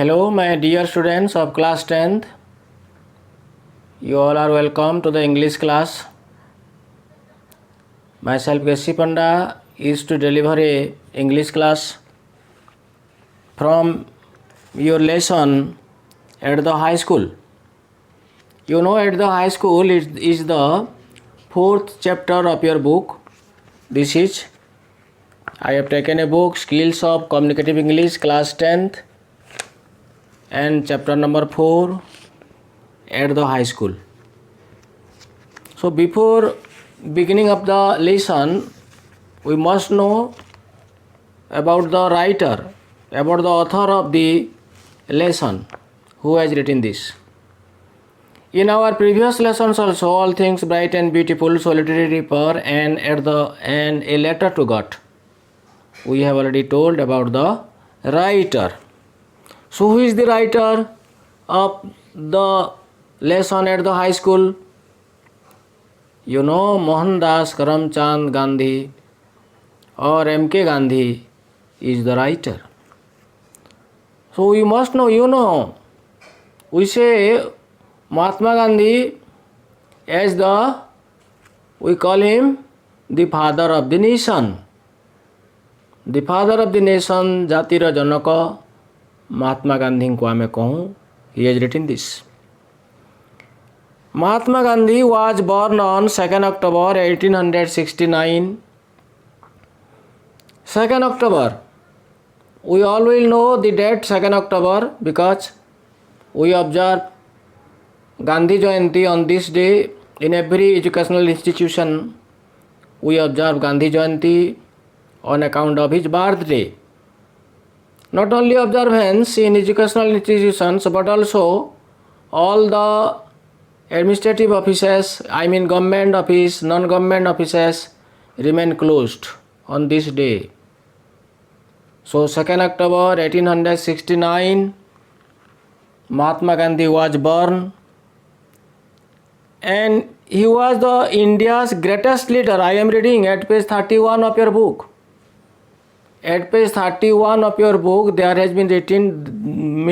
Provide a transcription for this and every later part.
Hello, my dear students of class 10th. You all are welcome to the English class. Myself, K.C. Panda, is to deliver a English class from your lesson at the high school. You know, at the high school it is the fourth chapter of your book. This is, I have taken a book, Skills of Communicative English, class 10th, and chapter number 4 at the high school. So before beginning of the lesson, we must know about the writer, about the author of the lesson, who has written this. In our previous lessons also, All Things Bright and Beautiful, Solitary Reaper, and A Letter to God, we have already told about the writer. So who is the writer of the lesson at the high school? You know, Mohandas Karamchand Gandhi or M.K. Gandhi is the writer. So you must know, you know, we say Mahatma Gandhi as we call him the father of the nation. The father of the nation, Jatira Janaka, Mahatma Gandhi को आमे कहूँ, he has written this. Mahatma Gandhi was born on 2nd October 1869. 2nd October. We all will know the date 2nd October because we observe Gandhi Jayanti on this day in every educational institution. We observe Gandhi Jayanti on account of his birthday. Not only observance in educational institutions but also all the administrative offices, government office, non-government offices remain closed on this day. So 2nd October 1869, Mahatma Gandhi was born and he was the India's greatest leader. I am reading at page 31 of your book. At page 31 of your book, there has been written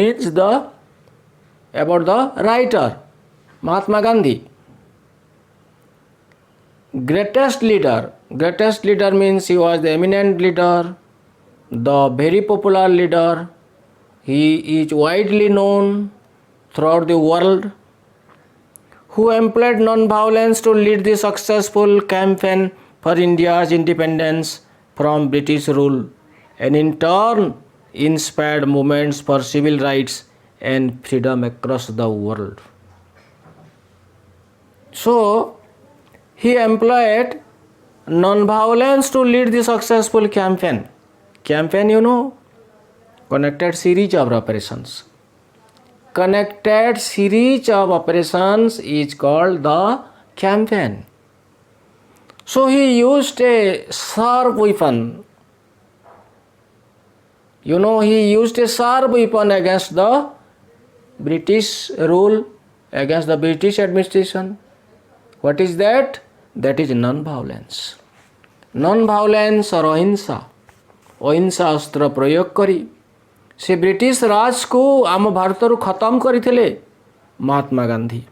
about the writer, Mahatma Gandhi. Greatest leader. Greatest leader means he was the eminent leader, the very popular leader. He is widely known throughout the world, who employed non-violence to lead the successful campaign for India's independence from British rule, and in turn inspired movements for civil rights and freedom across the world. So, he employed non-violence to lead the successful campaign. Campaign, you know, connected series of operations. Connected series of operations is called the campaign. So he used a sharp weapon. You know, he used a sharp weapon against the British rule, against the British administration. What is that? That is non-violence. Non-violence or अहिंसा. अहिंसा अस्त्र प्रयोग करी से British राज को आम भारत रु खत्म करथिले Mahatma Gandhi.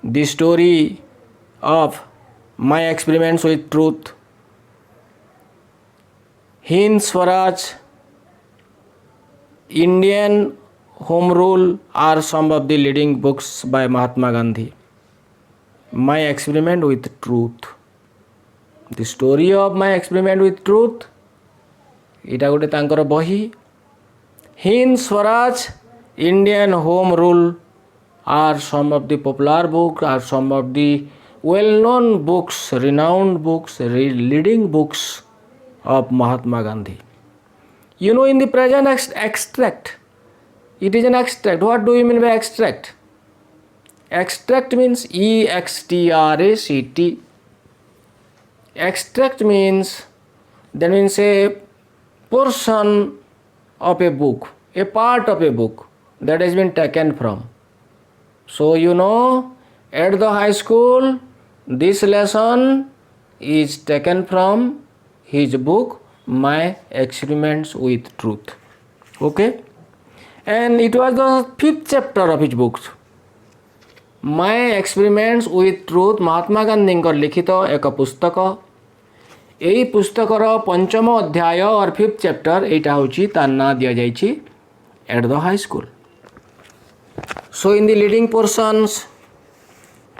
The story of my experiments with truth, Hind Swaraj, Indian Home Rule are some of the leading books by Mahatma Gandhi. My experiment with truth. The story of my experiment with truth, ଏଇଟା ଗୋଟେ ତାଙ୍କର ବହି. Hind Swaraj, Indian Home Rule are some of the popular books, are some of the well-known books, renowned books, leading books of Mahatma Gandhi. You know, in the present extract, it is an extract. What do you mean by extract? Extract means E-X-T-R-A-C-T. Extract means, that means a portion of a book, a part of a book that has been taken from. So you know, at the high school, this lesson is taken from his book, My Experiments with Truth. Okay? and it was the 5th chapter of his book. My experiments with truth, Mahatma Gandhi लिखित एक पुस्तक. यही पुस्तकर पंचम अध्याय और 5th chapter यहाँ हूँ तार ना दि जाइए at the high school. So in the leading portions,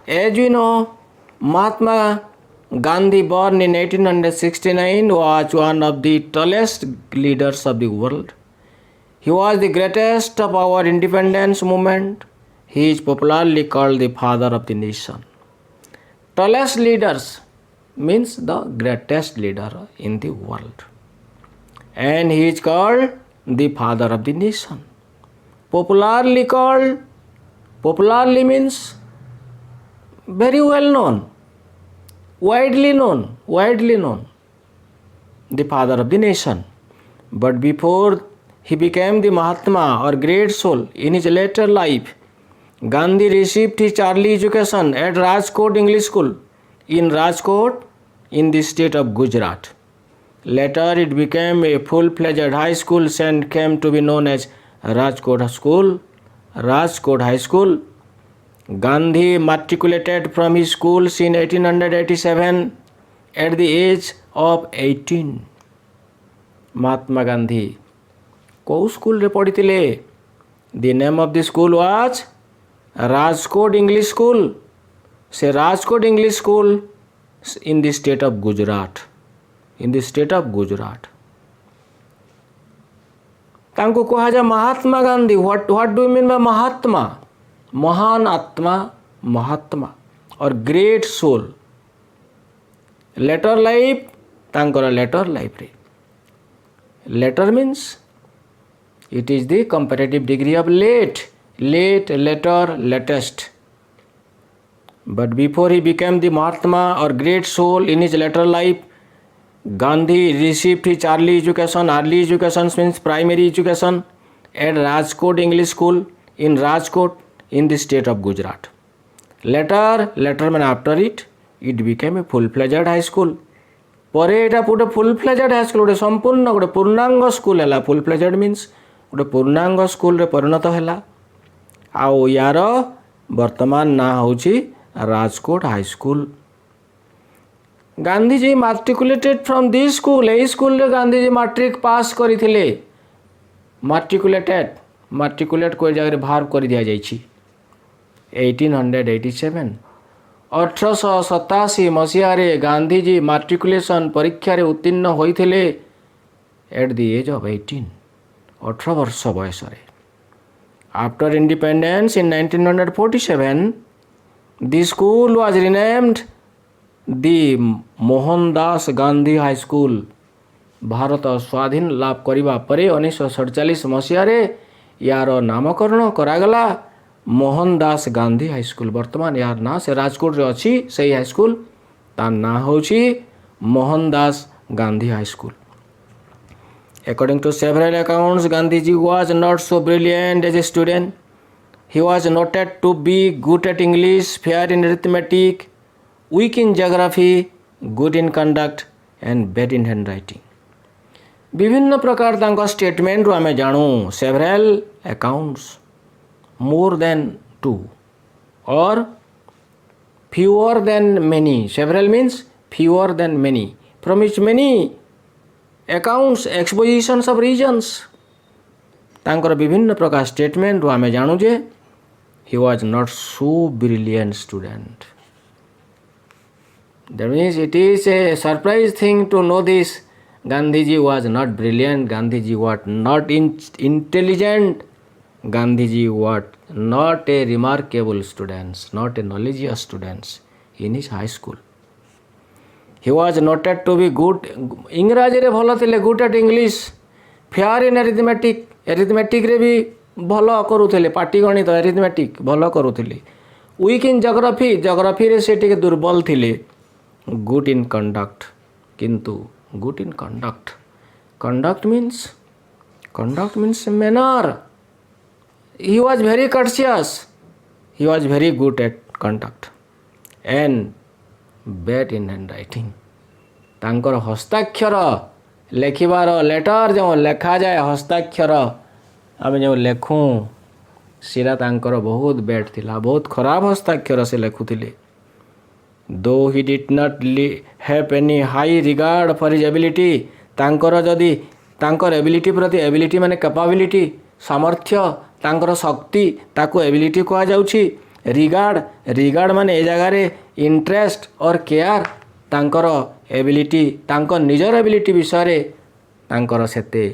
as we know, Mahatma Gandhi, born in 1869, was one of the tallest leaders of the world. He was the greatest of our independence movement. He is popularly called the father of the nation. Tallest leaders means the greatest leader in the world. And he is called the father of the nation. Popularly called, popularly means very well known. Widely known, the father of the nation. But before he became the Mahatma or great soul, in his later life, Gandhi received his early education at Rajkot English School in Rajkot in the state of Gujarat. Later it became a full-fledged high school and came to be known as Rajkot School, Rajkot High School. Gandhi matriculated from his schools in 1887 at the age of 18. Mahatma Gandhi को school रे पढ़ी. The name of the school was Rajkot English School. से Rajkot English School in the state of Gujarat. In the state of Gujarat. तांको कहा जा Mahatma Gandhi. What do you mean by महात्मा? महान आत्मा, महात्मा और ग्रेट सोल. लेटर लाइफ तांकर later life रे. Later means it is the comparative degree of late, later, latest. But before he became the Mahatma और great soul in his later life, Gandhi received his early education. Early education means primary education at Rajkot English School in Rajkot in the state of Gujarat. Later mean after it became a full-fledged high school. ପରେ ଏଇଟା ଗୋଟେ full-fledged high school, ଗୋଟେ ସମ୍ପୂର୍ଣ୍ଣ ଗୋଟେ ପୂର୍ଣ୍ଣାଙ୍ଗ school ହେଲା. full-fledged means ଗୋଟେ ପୂର୍ଣ୍ଣାଙ୍ଗ ସ୍କୁଲରେ ପରିଣତ ହେଲା. ଆଉ ୟାର ବର୍ତ୍ତମାନ ନାଁ ହେଉଛି Rajkot high school. Gandhiji matriculated from this school. ଏହି ସ୍କୁଲରେ ଗାନ୍ଧୀଜୀ ମାଟ୍ରିକ ପାସ୍ କରିଥିଲେ. ମାଟ୍ରିକୁଲେଟ୍ କୋଉ ଜାଗାରେ ବାହାର କରି ଦିଆଯାଇଛି 1887. 1887 ମସିହାରେ ଗାନ୍ଧୀଜୀ ମାଟ୍ରିକୁଲେସନ୍ ପରୀକ୍ଷାରେ ଉତ୍ତୀର୍ଣ୍ଣ ହୋଇଥିଲେ ଏଟ୍ ଦି ଏଜ୍ ଅଫ୍ 18, 18 ବର୍ଷ ବୟସରେ. After independence in 1947 the school was renamed the Mohandas Gandhi high school. Bharat ସ୍ୱାଧୀନ ଲାଭ କରିବା ପରେ 1947 ମସିହାରେ ୟାର ନାମକରଣ କରାଗଲା ମୋହନ ଦାସ ଗାନ୍ଧୀ ହାଇସ୍କୁଲ. ବର୍ତ୍ତମାନ ୟାର ନାଁ ସେ ରାଜକୋଟରେ ଅଛି. ସେଇ ହାଇସ୍କୁଲ ତାର ନାଁ ହେଉଛି Mohan Das Gandhi high school. According to several accounts, Gandhiji was not so brilliant as a student. He was noted to be good at English, fair in arithmetic, weak in geography, good in conduct and bad in handwriting. विभिन्न प्रकार तांका statement रू आमे जानू. Several accounts, more than 2 और fewer than many. Several means fewer than many. From which many accounts, expositions of reasons, तांकर विभिन्न प्रकार स्टेटमेंट रू आमे जानू जे he was not so brilliant student. That means it is a surprise thing to know this. Gandhiji was not brilliant. Gandhiji was not intelligent. Gandhiji was not a remarkable student, not a knowledgeous student in his high school. He was noted to be good. इंग्राजी रे भलो थिले, good at English, fair in arithmetic. arithmetic रे भी भलो करूथिले, पाटीगणित arithmetic भलो करूथिले. weak in geography, geography रे से टिके दुर्बल थिले. good in conduct, किंतु good in conduct. Conduct means manner. He was very courteous. He was very good at conduct and bad in handwriting. ତାଙ୍କର ହସ୍ତାକ୍ଷର ଲେଖିବାର, ଲେଟର ଯେଉଁ ଲେଖାଯାଏ ହସ୍ତାକ୍ଷର आम जो लेखूँ सीरा तांकर बहुत बैड थिला, बहुत खराब हस्ताक्षर से लेखुले. दो he did not have any high regard for his ability. तांकर जदि तांकर एबिलिटी प्रति, एबिलिटी माने कैपेबिलिटी, सामर्थ्य, तांकर शक्ति, ताको एबिलिटी कहा जाउछि. रिगार्ड, रिगार्ड माने ए जगह रे इंटरेस्ट और केयर. तांकर एबिलिटी, तांकर निजर एबिलिटी विषय रे तांकर सेते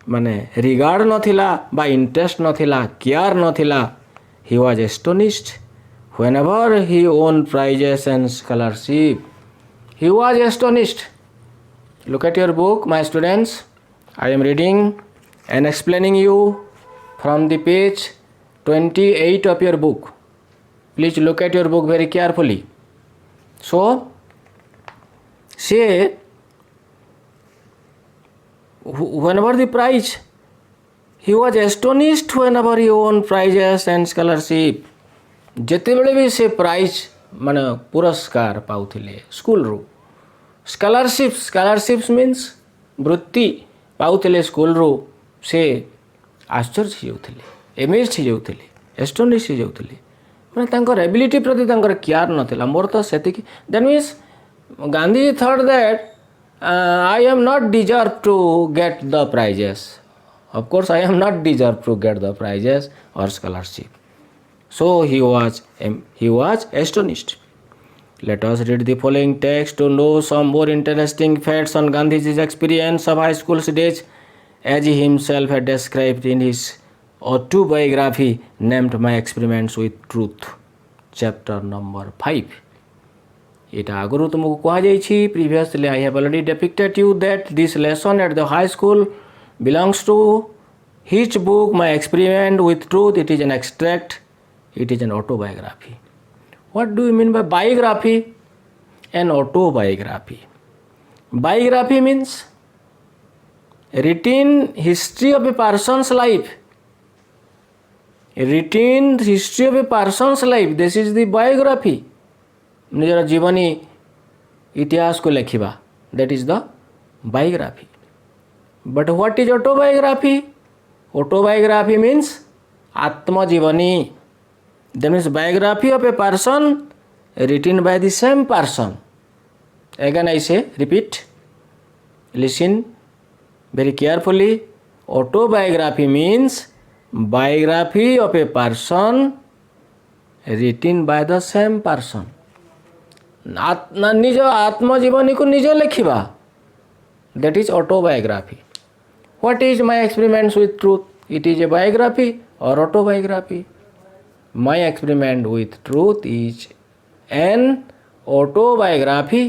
माने रिगार्ड नथिला बा इंटरेस्ट नथिला, केयर नथिला. He was astonished whenever he won prizes and scholarship. He was astonished. Look at your book, my students. I am reading and explaining you from the page 28 of your book. Please look at your book very carefully. So, say, whenever the prize, he was astonished whenever he won prizes and scholarship. ଯେତେବେଳେ ବି ସେ prize ମାନେ ପୁରସ୍କାର ପାଉଥିଲେ ସ୍କୁଲରୁ, scholarship, scholarships means ବୃତ୍ତି ପାଉଥିଲେ ସ୍କୁଲରୁ, ସେ ଆଶ୍ଚର୍ଯ୍ୟ ହେଇଯାଉଥିଲେ, ଏମେଜ୍ଡ ହେଇଯାଉଥିଲେ, ଏଷ୍ଟୋନିସ୍ ହେଇଯାଉଥିଲେ. ମାନେ ତାଙ୍କର ଏବିଲିଟି ପ୍ରତି ତାଙ୍କର କେୟାର ନଥିଲା. ମୋର ତ ସେତିକି. That means Gandhiji thought that I am not deserve to get the prizes. Of course I am not deserve to get the prizes or scholarship. So he was astonished. Let us read the following text to know some more interesting facts on Gandhiji's experience of high school days, as he himself had described in his autobiography named My Experiments with Truth, chapter number 5. এটা আগରୁ ତୁମକୁ କୁହାଯାଇଛି. Previously I have already depicted you that this lesson at the high school belongs to his book My Experiment with Truth. It is an extract. It is an autobiography. What do you mean by biography and autobiography? Biography means written history of a person's life. Written history of a person's life. This is the biography. ନିଜର ଜୀବନୀ ଇତିହାସକୁ ଲେଖିବା. That is the biography. But what is autobiography? Autobiography means आत्मजीवनी. That means biography of a person written by the same person. Again I say, repeat, listen very carefully. Autobiography means biography of a person written by the same person. ନିଜ ଆତ୍ମଜୀବନୀକୁ ନିଜେ ଲେଖିବା. That is autobiography. What is My Experiments with Truth? It is a biography or autobiography. My Experiment with Truth is an autobiography.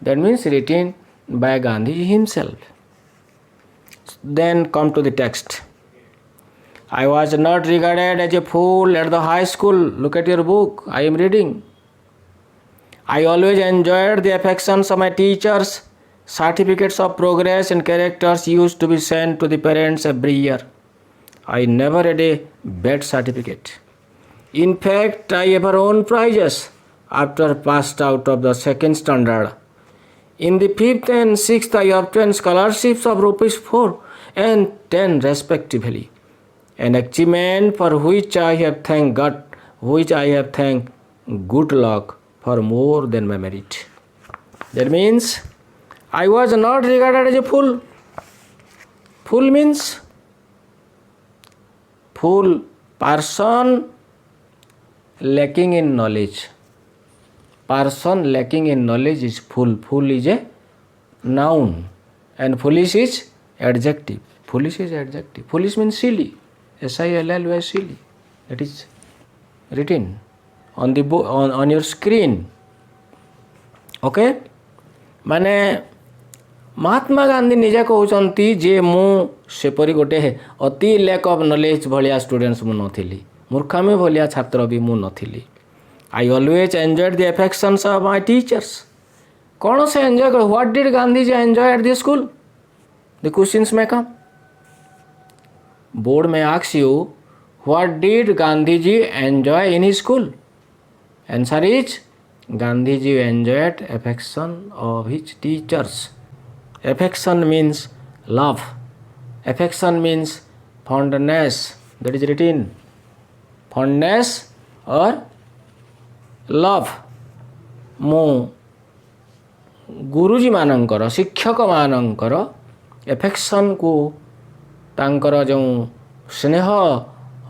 That means written by Gandhiji himself. Then come to the text. I was not regarded as a fool at the high school. Look at your book. I am reading. I always enjoyed the affections of my teachers. Certificates of progress and characters used to be sent to the parents every year. I never had a bad certificate. In fact, I ever won prizes after passed out of the second standard. In the 5th and 6th, I obtained scholarships of rupees 4 and 10 respectively. An achievement for which I have thanked God, which I have thanked good luck for more than my merit. That means I was not regarded as a fool. Fool means fool, person lacking in knowledge. Person lacking in knowledge is fool. Fool is a noun and foolish is adjective. Foolish is adjective. Foolish means silly. SILLY, silly. That is written on the book, on your screen. Okay? माने महात्मा गांधी निजे कहउचंती जे मु सेपरी गोटे अति lack of knowledge भलिया students मु नथिली, मूर्खामी भलिया छात्र भी मु नथिली. I always enjoyed the affections of my teachers. कौन से एंजॉय कर? What did Gandhi ji enjoy at the school? The questions में कम. बोर्ड में ask you what did Gandhi ji enjoy in his school? Answer is Gandhiji enjoyed affection of his teachers. Affection means love. Affection means fondness, that is written fondness or love. ମୁଁ ଗୁରୁଜୀ ମାନଙ୍କର ଶିକ୍ଷକ ମାନଙ୍କର ଏଫେକ୍ସନ୍କୁ ତାଙ୍କର ଯେଉଁ ସ୍ନେହ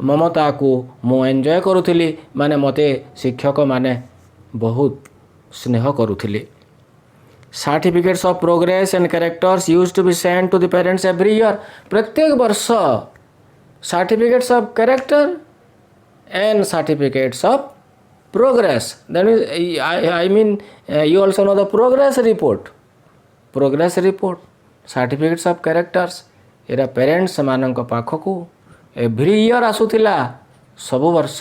ମମତାକୁ ମୁଁ ଏନ୍ଜୟ କରୁଥିଲି ମାନେ ମୋତେ ଶିକ୍ଷକମାନେ ବହୁତ ସ୍ନେହ କରୁଥିଲେ. Certificates of progress and characters used to be sent to the parents every year. प्रत्येक वर्ष certificates of character and certificates of progress. That is, I mean, you also know the progress report. Progress report, certificates of characters. ଏରା parents ମାନଙ୍କ ପାଖକୁ every year ଆସୁଥିଲା. ସବୁ ବର୍ଷ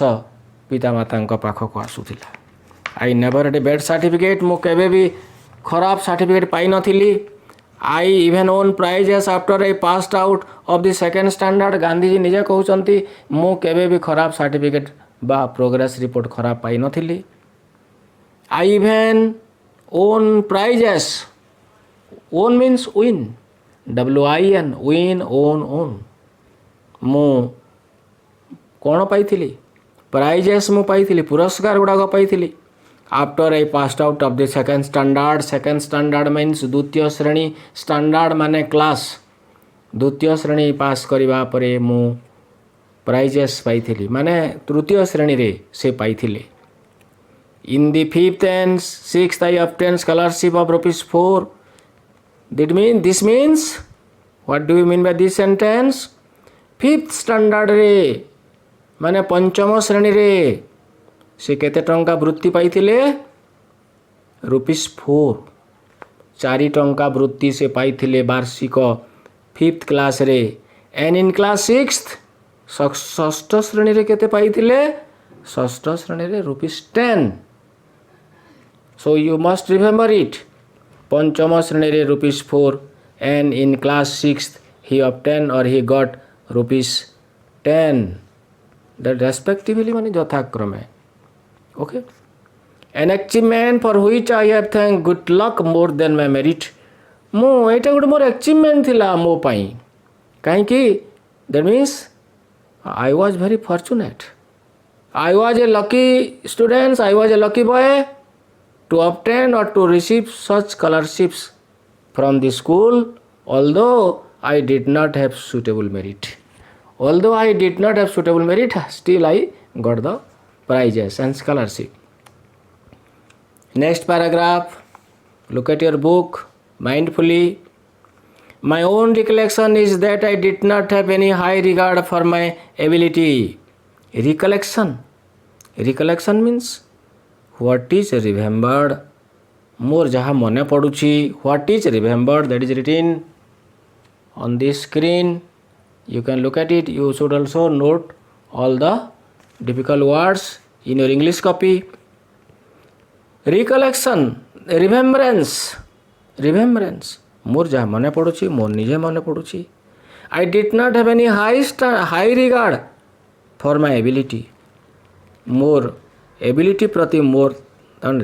ପିତାମାତାଙ୍କ ପାଖକୁ ଆସୁଥିଲା. I never had a bad certificate. ମୁଁ କେବେ ବି ଖରାପ certificate ପାଇନଥିଲି. I even won prizes after I passed out of the second standard. Gandhiji ନିଜେ କହୁଛନ୍ତି ମୁଁ କେବେ ବି ଖରାପ ସାର୍ଟିଫିକେଟ୍ ବା ପ୍ରୋଗ୍ରେସ୍ ରିପୋର୍ଟ ଖରାପ ପାଇନଥିଲି. I even won prizes. Won means win. WIN, win, own. ମୁଁ କ'ଣ ପାଇଥିଲି? ପ୍ରାଇଜେସ୍ ମୁଁ ପାଇଥିଲି, ପୁରସ୍କାର ଗୁଡ଼ାକ ପାଇଥିଲି. After I passed out of the second standard means ଦ୍ୱିତୀୟ ଶ୍ରେଣୀ, standard ମାନେ କ୍ଲାସ୍. ଦ୍ୱିତୀୟ ଶ୍ରେଣୀ ପାସ୍ କରିବା ପରେ ମୁଁ ପ୍ରାଇଜେସ୍ ପାଇଥିଲି ମାନେ ତୃତୀୟ ଶ୍ରେଣୀରେ ସେ ପାଇଥିଲେ. In the 5th and 6th I obtained scholarship of ₹4. This means, what do you mean by this sentence? 5th standardରେ ମାନେ ପଞ୍ଚମ ଶ୍ରେଣୀରେ ସେ କେତେ ଟଙ୍କା ବୃତ୍ତି ପାଇଥିଲେ? ₹4. 4 ଟଙ୍କା ବୃତ୍ତି ସେ ପାଇଥିଲେ ବାର୍ଷିକ 5th କ୍ଲାସ୍ରେ. and in class 6th, ଷଷ୍ଠ ଶ୍ରେଣୀରେ କେତେ ପାଇଥିଲେ? ଷଷ୍ଠ ଶ୍ରେଣୀରେ ₹10. so you must remember it. ପଞ୍ଚମ ଶ୍ରେଣୀରେ ₹4 and in class 6th he obtained or he got ₹10. that respectively ମାନେ ଯଥାକ୍ରମେ. Okay, an achievement for which I have thanked good luck more than my merit. ମୁଁ ଏଇଟା ଗୋଟେ ମୋର achievement ଥିଲା ମୋ ପାଇଁ. କାହିଁକି? that means I was very fortunate. I was a lucky student. I was a lucky boy to obtain or to receive such scholarships from the school, although I did not have suitable merit. Although I did not have suitable merit, still I got the prizes and scholarship. Next paragraph, look at your book mindfully. My own recollection is that I did not have any high regard for my ability. Recollection means what is remembered. ମୋର ଯାହା ମନେ ପଡ଼ୁଛି, what is remembered, that is written on this screen. You can look at it. You should also note all the difficult words in your English copy. Recollection, remembrance. ମୋର ଯାହା ମନେ ପଡ଼ୁଛି, ମୋର ନିଜେ ମନେ ପଡ଼ୁଛି. I did not have any high regard for my ability. ମୋର ability ପ୍ରତି ମୋର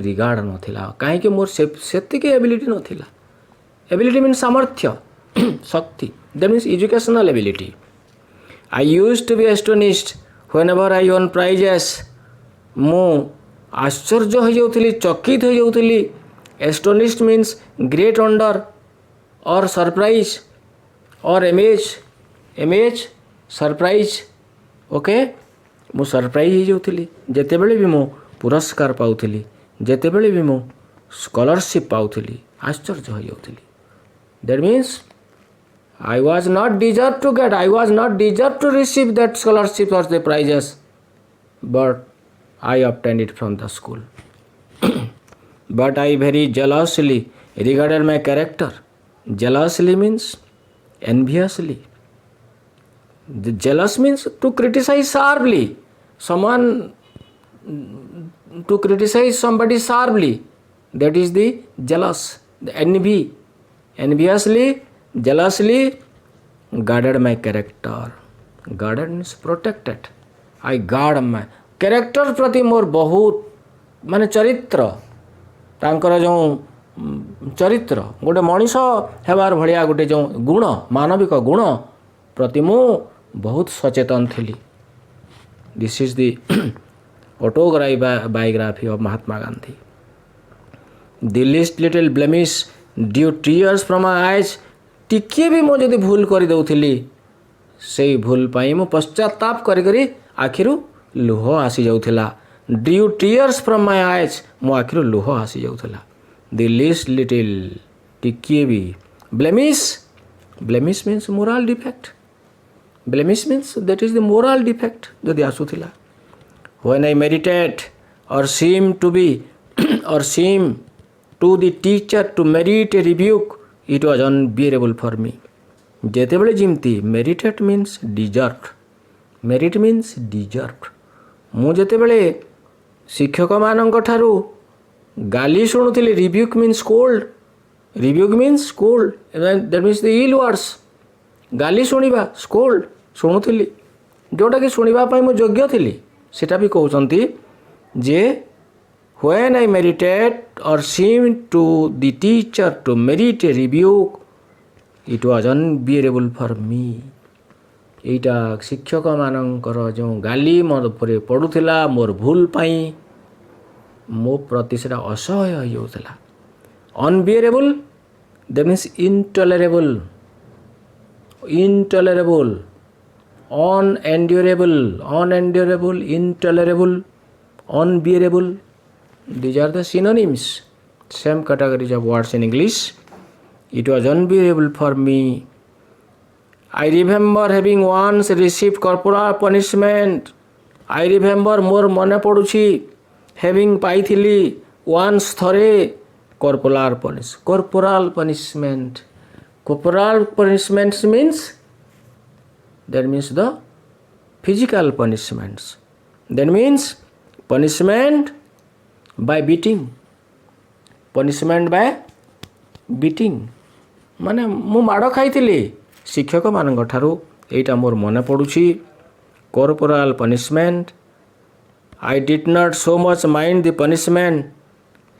ରିଗାର୍ଡ଼ ନଥିଲା. କାହିଁକି? ମୋର ସେତିକି ଏବିଲିଟି ନଥିଲା. ଏବିଲିଟି ମିନ୍ସ ସାମର୍ଥ୍ୟ, ଶକ୍ତି. that means educational ability. I used to be astonished whenever I won prizes. ମୁଁ ଆଶ୍ଚର୍ଯ୍ୟ ହୋଇଯାଉଥିଲି, ଚକିତ ହୋଇଯାଉଥିଲି. astonished means great wonder or surprise or amazed, surprise. okay, ମୁଁ ସରପ୍ରାଇଜ୍ ହେଇଯାଉଥିଲି ଯେତେବେଳେ ବି ମୁଁ ପୁରସ୍କାର ପାଉଥିଲି, ଯେତେବେଳେ ବି ମୁଁ ସ୍କଲାରସିପ୍ ପାଉଥିଲି, ଆଶ୍ଚର୍ଯ୍ୟ ହୋଇଯାଉଥିଲି. that means I was not deserved to receive that scholarship or the prizes, but I obtained it from the school. But I very jealously regarded my character. Jealously means enviously. The jealous means to criticize sharply. To criticize somebody sharply. That is the jealous. The envy. Enviously, jealously guarded my character. Guarded means protected. I guard my character ପ୍ରତି ମୋର ବହୁତ ମାନେ ଚରିତ୍ର, ତାଙ୍କର ଯେଉଁ ଚରିତ୍ର, ଗୋଟେ ମଣିଷ ହେବାର ଭଳିଆ ଗୋଟେ ଯେଉଁ ଗୁଣ, ମାନବିକ ଗୁଣ ପ୍ରତି ମୁଁ बहुत सचेतन थी. This is the autobiography of Mahatma Gandhi. The least little blemish due tears from my eyes. टिके भी मो जदि भूल कर दउथिली से भूल पाई मो पश्चाताप करी करी आखिरु लुह आसी जाउथिला. Due tears from my eyes मो आखिरु लुह आसी जाउथिला. द लीस्ट लिटिल टिके भी. Blemish, blemish means morale defect. Blemish means that is the morale defect जदि आसुथिला. When I meditate or seem to the teacher to merit a rebuke, it was unbearable for me. ଯେତେବେଳେ ଯେମିତି meditate means deserve. merit means deserve. ମୁଁ ଯେତେବେଳେ ଶିକ୍ଷକମାନଙ୍କ ଠାରୁ ଗାଲି ଶୁଣୁଥିଲି, rebuke means scold. rebuke means scold. that means the ill words. ଗାଲି ଶୁଣିବା, scold ଶୁଣୁଥିଲି, ଯେଉଁଟାକି ଶୁଣିବା ପାଇଁ ମୁଁ ଯୋଗ୍ୟ ଥିଲି. ସେଟା ବି କହୁଛନ୍ତି ଯେ when I meditate or seem to the teacher to merit a rebuke, it was unbearable for me. ଏଇଟା ଶିକ୍ଷକମାନଙ୍କର ଯେଉଁ ଗାଲି ମୋର ଉପରେ ପଡ଼ୁଥିଲା ମୋର ଭୁଲ ପାଇଁ ମୋ ପ୍ରତି ସେଟା ଅସହ୍ୟ ହୋଇଯାଉଥିଲା. unbearable that means intolerable, unendurable, intolerable, unbearable. These are the synonyms, same categories of words in English. It was unbearable for me. I remember having once received corporal punishment. I remember मोर मने पड़ुछि having पाइथिली once थरे corporal punishment. Corporal punishments means that means the physical punishments. That means punishment by beating. punishment by beating माने मु माड़ खाइथिली शिक्षक मानक ठारू. एटा मोर मने पड़ुछि corporal punishment. I did not so much mind the punishment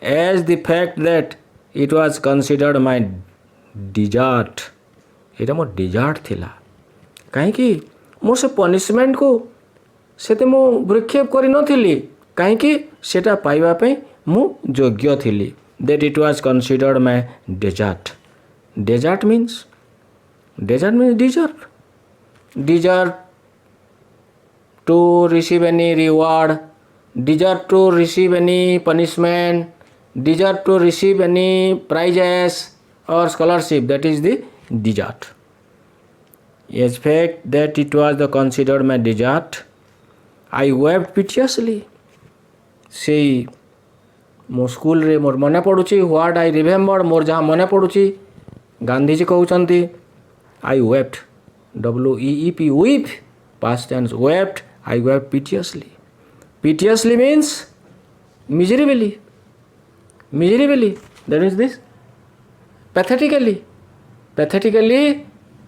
as the fact that it was considered my desert. Etah more desert थिला. कहीं मो से पनिशमेंट को सेते मु भ्रक्षेप करि नथिली, कहीं सेटा पाइबा पे मु योग्य थिली. that it was considered my desert. desert means deserve to receive any reward, deserve to receive any punishment, deserve to receive any prizes or scholarship. That is the desert. As fact that it was the considered my desert, I wept piteously. Say मो school रे मोर मने पड़ुछि what I remember मोर जहाँ मने पड़ुछि गांधीजी कहउछंती आई wept WEEP weep past tense wept. I wept piteously. Piteously means miserably. That is this pathetically,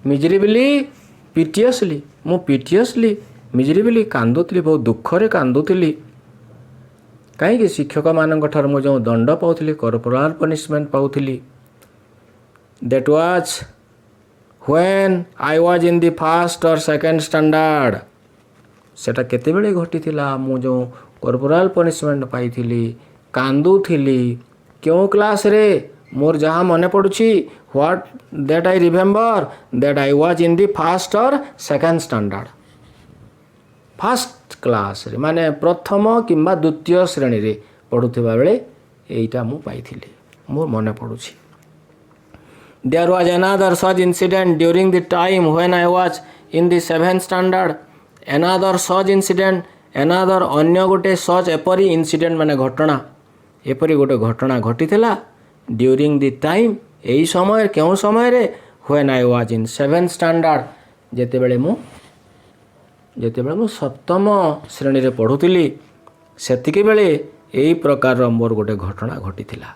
miserably, piteously. मो piteously miserably कांदुतली, बहुत दुखरे कांदुतली. कहीं शिक्षक मानक ठार मु जो दंड पाउथली corporal punishment पाउथली. that was when I was in the first or second standard. सेटा केते बेले घटिथिला मु जो corporal punishment पाइथिली कांदुथिली क्यों क्लास रे मोर जहाँ मने पड़ुछि what that I remember that I was in the first or second standard. First class रे माने प्रथम किंबा द्वितीय श्रेणी रे पढ़ुथिबा बेले एइटा मु पाइथिली मोर मने पड़ुछि. There was another such incident during the time when I was in the 7th standard. Another such incident, another अन्य गोटे such एपरी incident माने घटना एपरी गोटे घटना घटिथिला during the time एई समय केउ समय रे when I was in 7th standard जेतेबेले मु सप्तम श्रेणी रे पढ़ुथिली सेतिके बेले एई प्रकार मोर गोटे घटना घटिथिला.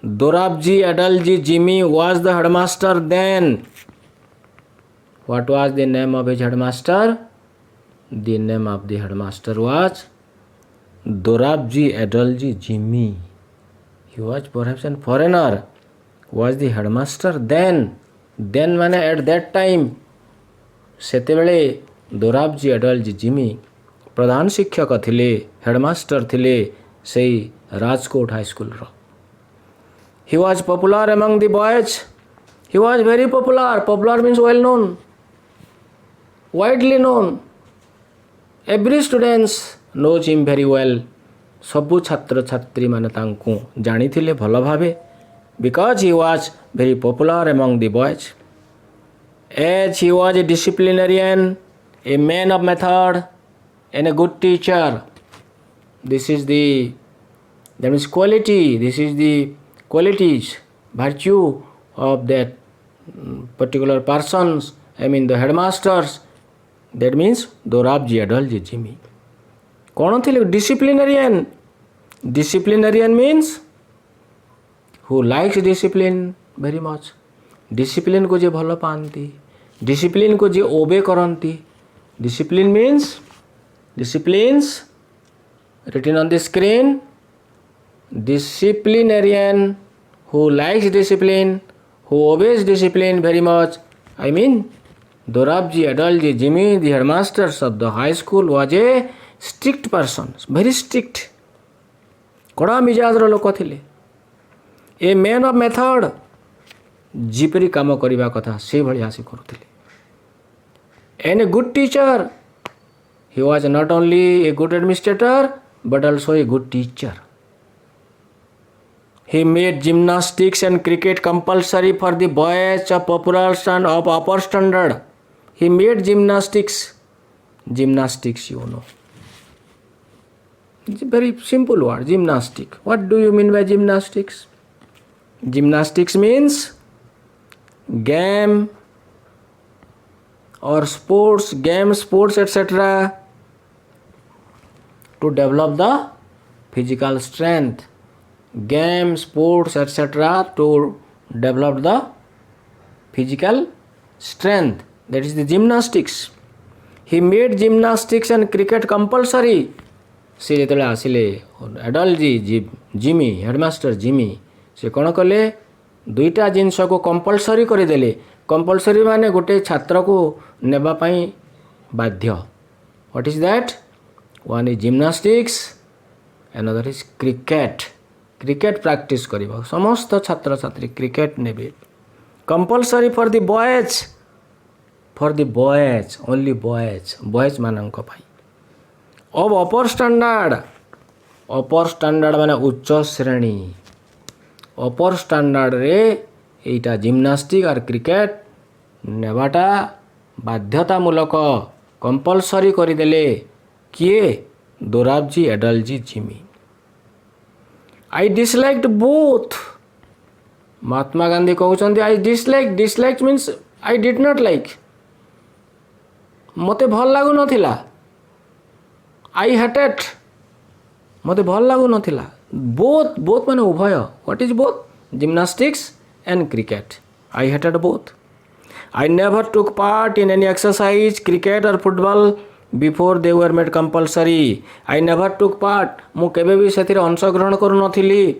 Dorabji Edalji Gimi was the headmaster then. What was the name of his headmaster? The name of the headmaster was Dorabji Adalji Jimmy. He was perhaps a foreigner. Was the headmaster then. Then माने at that time. सेतेबेले दोराबजी एडलजी जिमी प्रधान शिक्षक थिले headmaster थिले सेई Rajkot high school रो. He was popular among the boys. He was very popular. Popular means well known, widely known. Every students knows him very well. सबु छात्र छात्री माने तांकु जानी थिले भल भावे because he was very popular among the boys. As he was a disciplinarian, a man of method, and a good teacher. This is the that means quality. This is the qualities, virtue of that particular persons. I mean the headmasters. That means Dorabji Adalji Jimmy. कौन थे disciplinarian? Disciplinarian means who likes discipline very much. Discipline को जे भल पाती, discipline को जे obey करती. Discipline means disciplines written on the screen. Disciplinarian who likes discipline, who obeys discipline very much. I mean Dorabji Adalji Jimmy, the headmasters of the high school, was a strict person, very strict. कड़ा मिजाजर लोक थिले. A man of method जीपरी काम करने कथा से भाया से करुले. And a good teacher. He was not only a good administrator but also a good teacher. He made gymnastics and cricket compulsory for the boys of popular and of upper standard. He made gymnastics. Gymnastics, you know. It's a very simple word, gymnastic. What do you mean by gymnastics? Gymnastics means game or sports, game, sports, etc. to develop the physical strength. Game, sports, etc. to develop the physical strength. That is the gymnastics. He made gymnastics and cricket compulsory. से जो आसिले Edulji Jimmy headmaster Jimmy से कौन कले दुईटा जिनस को compulsory करदेले. Compulsory माने गोटे छात्र को नेबापाई बाध्य. What is that? One is gymnastics, another is cricket. Cricket practice करिबा समस्त छात्र छात्री क्रिकेट नेबे. Compulsory for the boys, for the boys, only boys, boys मानक पाई. अब अपर स्टैंडर्ड, अपर स्टैंडर्ड माने उच्च श्रेणी. अपर स्टैंडर्ड रे एटा जिम्नास्टिक और क्रिकेट नेबाटा बाध्यतामूलक कंपलसरी करदेले. किए? दोराबजी एडलजी जिमी. आई डिसलाइक्ड बोथ. महात्मा गांधी कहते I dislike. Dislike means I did not like. मते भल लागु नथिला. I hated. मते भल लागु नथिला. बोथ, बोथ माने उभय. What is both? Gymnastics and cricket. I hated both. I never took part in any exercise, cricket और football before they were made compulsory. I never took part. मु केबे भी सेथिरे अंशग्रहण करू नथिली.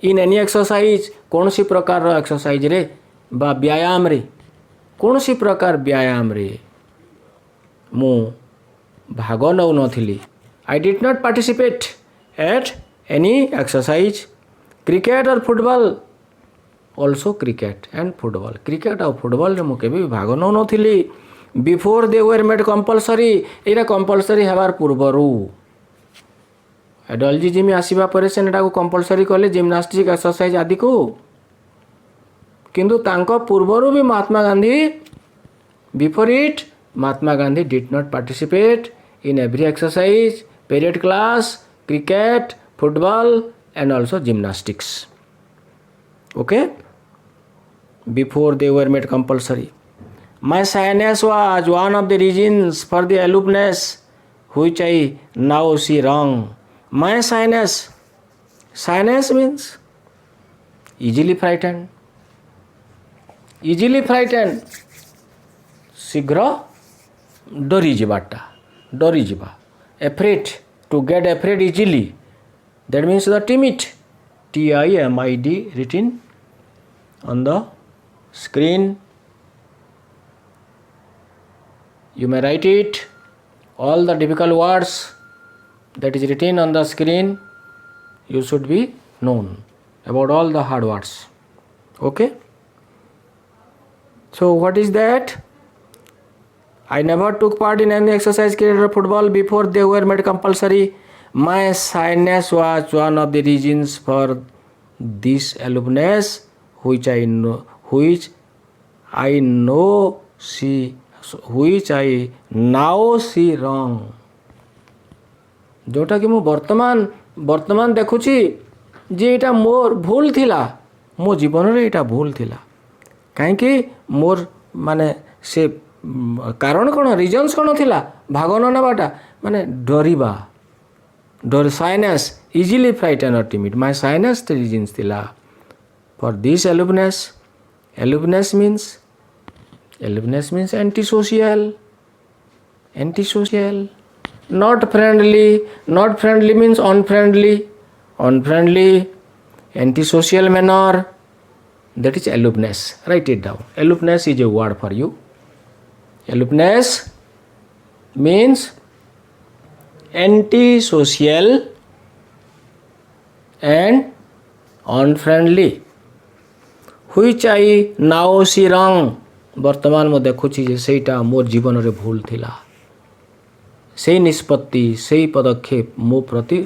इन एनी एक्सरसाइज, कौन सी प्रकार exercise रे बा व्यायाम रे, कौन सी प्रकार व्यायाम रे मु भाग नौ नथिली. I did not participate at any exercise. Cricket और football, also cricket and football. Cricket और फुटबॉल रे मु केबे भी भाग नौ नथिली. Before they were made compulsory. एटा कंपलसरी हेबार पूर्वरु एडलजी जिमी आसीबा परे से नेटा को कंपलसरी कले जिम्नास्टिक एक्सरसाइज आदि को. किंतु तांको पूर्वरु भी Mahatma Gandhi, before it Mahatma Gandhi did not participate in every exercise, period class, cricket, football and also gymnastics. Okay? Before they were made compulsory. My shyness was one of the reasons for the aloofness which I now see wrong. My shyness. Shyness means easily frightened. Easily frightened. शीघ्र डरी जीवाटा. डरी जीवा. Afraid, to get afraid easily. That means the timid. TIMID written on the screen. You may write it. All the difficult words that is written on the screen, you should be known about all the hard words. Okay? So what is that? I never took part in any exercise, cricket or football before they were made compulsory. My shyness was one of the reasons for this alumnus, which I now see wrong. जोटा कि मु वर्तमान देखुची जे एटा मोर भूल थिला, मो जीवन रे एटा भूल थिला. कहीं मोर माने से कारण कौन, रिजन्स कौन थिला भाग न नेबाटा, माने डर साइनेस, इजिली फ्राइटन और टिमिड. माय साइनेस द रिजन्स थिला for this alumnus means antisocial, not friendly means unfriendly, antisocial manner, that is aloofness. Write it down. Aloofness is a word for you. Aloofness means antisocial and unfriendly, which I now see wrong. वर्तमान में देखुची जे सेटा मोर जीवन रे भूल थिला. से निष्पत्ति, से पदक्षेप मो प्रति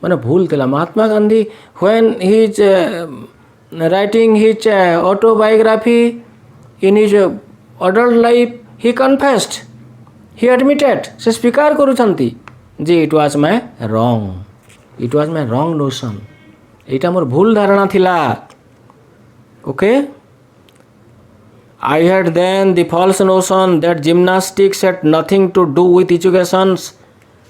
माने भूल थिला. Mahatma Gandhi when he is writing his autobiography in his adult life, he confessed, he admitted, से स्वीकार करूछंती जे it was my wrong notion, एटा मोर भूल धारणा थिला. Okay? I had then the false notion that gymnastics had nothing to do with education.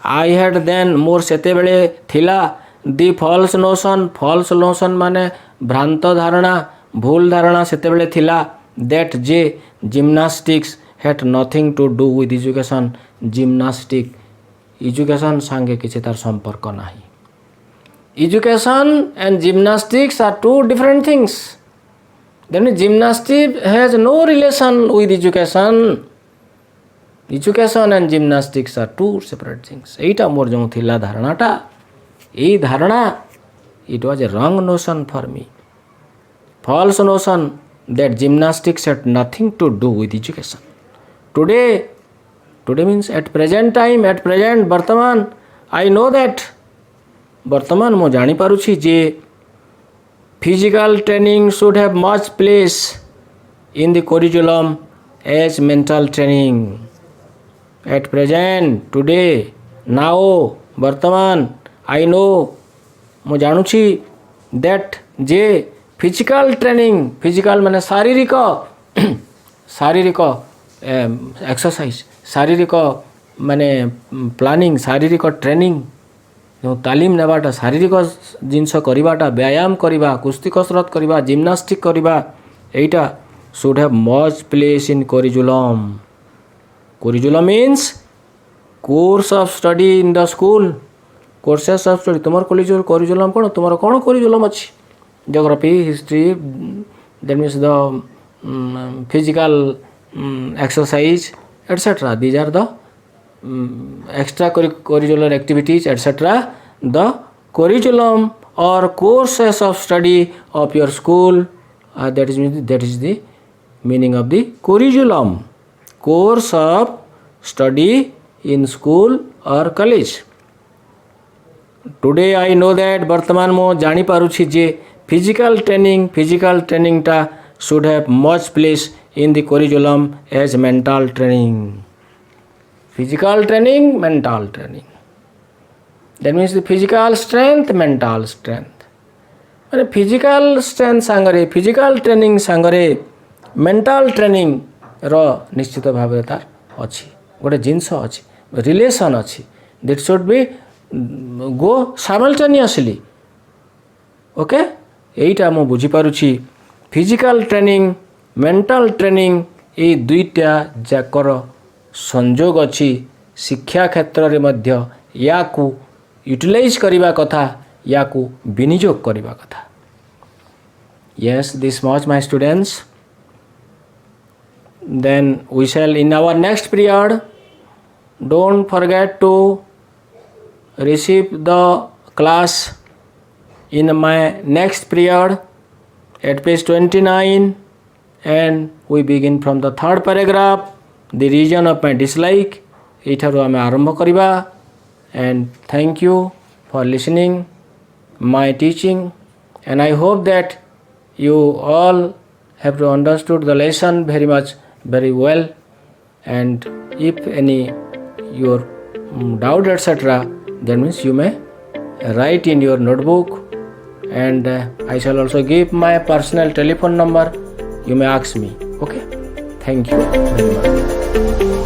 I had then मोर सेते बेले थिला the false notion माने भ्रांत धारणा, भूल धारणा सेते बेले थिला that J gymnastics had nothing to do with education. Gymnastic education संगे किसी तार संपर्क नहीं. Education and gymnastics are two different things. Then gymnastics has no relation with education. Education and gymnastics are two separate things. एटा मोर जो थिला धारणाटा, ए धारणा, it was a wrong notion for me. False notion that gymnastics had nothing to do with education. Today means at present time, at present वर्तमान, I know that वर्तमान मो जानी पारुछि जे physical training should have much place in the curriculum as mental training. At present, today, now, वर्तमान, I know, मो जानुछि that J physical training, physical माने शारीरिक exercise, शारीरिक माने planning, शारीरिक training, जो तालीम नेबाटा, शारीरिक जिनस करिबाटा, व्यायाम करिबा, कुस्ती कसरत करिबा, जिम्नास्टिक करिबा, एटा should have much place in curriculum. Curriculum means course of study in the school. Courses of study. तुमर curriculum कौन? तुमर कौन curriculum अच्छी? Geography, history, that means the physical exercise, etc. These are the extracurricular activities, etc. The curriculum or courses of study of your school, that is the meaning of the curriculum. Course of study in school or college. Today I know that वर्तमान मो जानी पारुछि जे physical training टा should have much place in the curriculum as mental training. Physical training, mental training. That means the physical strength, mental strength. माने physical strength सांगरे, physical training सांगरे, mental training रो निश्चित भाव तार अछि, गोटे जिनस अछि, relation अछि. That should be go simultaneously. Okay? एइटा मो बुझी पारुछि. Physical training, mental training, ए दुईटा जाकर संयोग अच्छी. शिक्षा क्षेत्र रे मध्य याकू यूटिलाइज करिबा कथा, याकू विनियोग करिबा कथा. Yes, this much my students. Then we shall in our next period Don't forget to receive the class in my next period at page 29, and we begin from the third paragraph, the reason of my dislike. ଏଇଠାରୁ ଆମେ ଆରମ୍ଭ କରିବା, and thank you for listening my teaching, and I hope that you all have to understood the lesson very much very well, and if any your doubt etc., that means you may write in your notebook, and I shall also give my personal telephone number. You may ask me. Okay, thank you very much.